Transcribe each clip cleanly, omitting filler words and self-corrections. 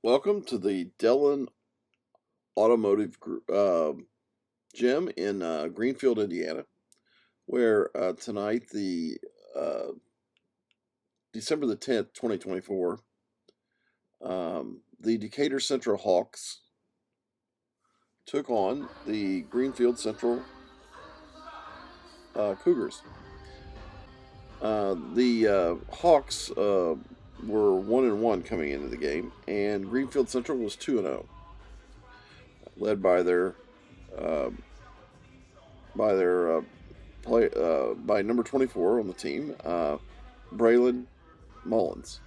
Welcome to the Dellen Automotive Gym in Greenfield, Indiana, where tonight, the uh, December the 10th, 2024, the Decatur Central Hawks took on the Greenfield Central Cougars. The Hawks were 1-1 coming into the game, and Greenfield Central was 2-0, led uh, by their by number 24 on the team, Braylon Mullins.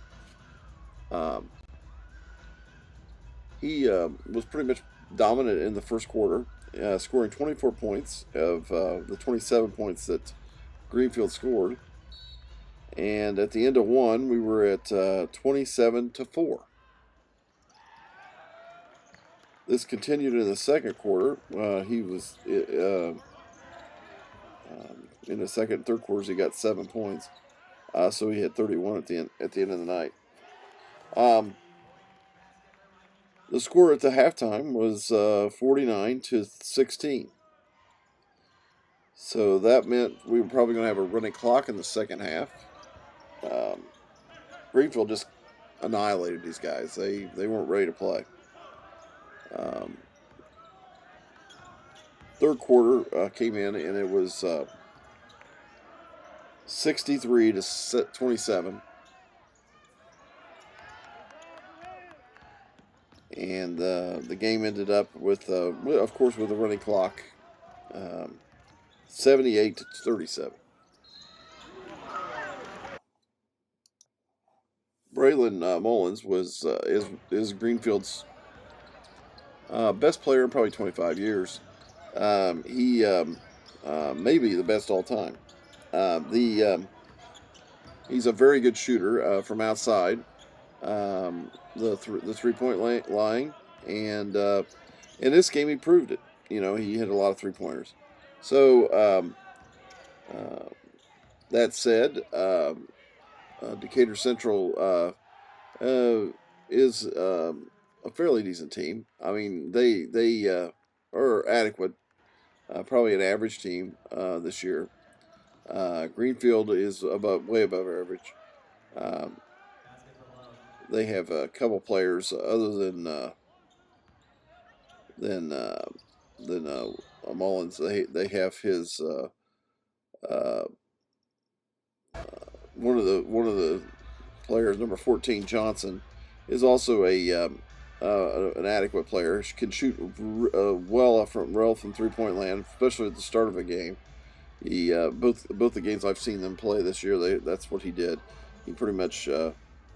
Um, he was pretty much dominant in the first quarter, scoring 24 points of the 27 points that Greenfield scored. And at the end of one, we were at 27-4. This continued in the second quarter. He was in the second and third quarters. He got 7 points, so he had 31 at the end of the night. The score at the halftime was 49-16. So that meant we were probably going to have a running clock in the second half. Greenfield just annihilated these guys. They weren't ready to play. Third quarter came in and it was 63-27. And the game ended up with, of course, with a running clock, 78-37. Braylon Mullins is Greenfield's best player in probably 25 years. He may be the best all time. He's a very good shooter from outside. The 3-point line, and in this game he proved it. He hit a lot of 3-pointers. So that said, Decatur Central is a fairly decent team. I mean, they are adequate, probably an average team this year. Greenfield is way above average. Um, they have a couple players other than Mullins. They have his uh, one of the players, number 14 Johnson, is also an adequate player. She can shoot well from 3-point land, especially at the start of a game. He both the games I've seen them play this year, that's what he did. He pretty much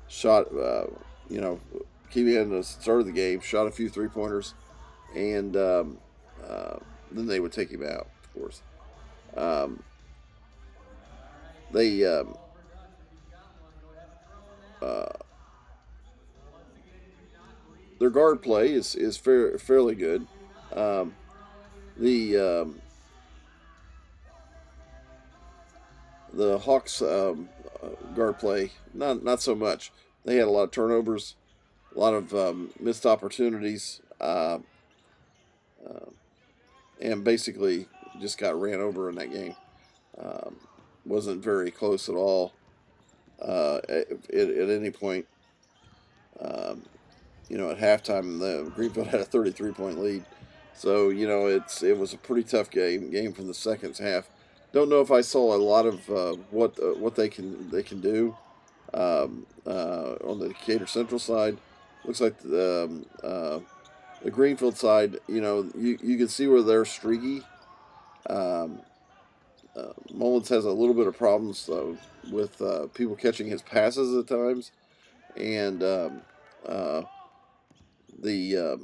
shot, came in at the start of the game, shot a few 3-pointers, and then they would take him out, of course. Um, they uh, their guard play is fairly good. Um, the the Hawks guard play not so much. They had a lot of turnovers, a lot of missed opportunities, uh, and basically just got ran over in that game. Um, wasn't very close at all at any point. Um, at halftime, the Greenfield had a 33-point lead. So it was a pretty tough game from the second half. Don't know if I saw a lot of what they can do on the Decatur Central side. Looks like the Greenfield side. You can see where they're streaky. Um, Mullins has a little bit of problems with people catching his passes at times, and uh, the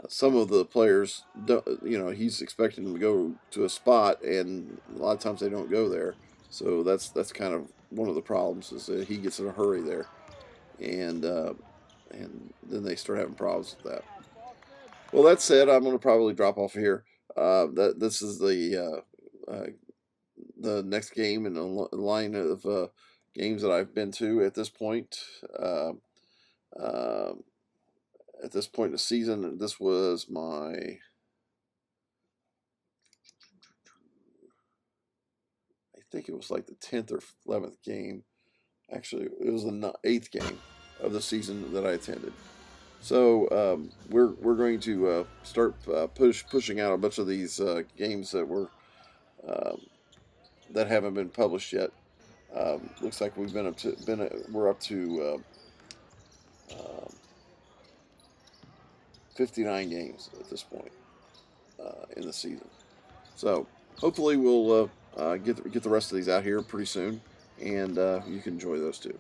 some of the players, he's expecting them to go to a spot, and a lot of times they don't go there. So that's kind of one of the problems is that he gets in a hurry there, and then they start having problems with that. Well, that said, I'm going to probably drop off here. This is the next game in the line of games that I've been to at this point. At this point in the season. This was my, I think it was like the 10th or 11th game. Actually, it was the 8th game of the season that I attended. So we're going to start pushing out a bunch of these games that were that haven't been published yet. Looks like we've we're up to 59 games at this point in the season. So hopefully we'll get the rest of these out here pretty soon, and you can enjoy those too.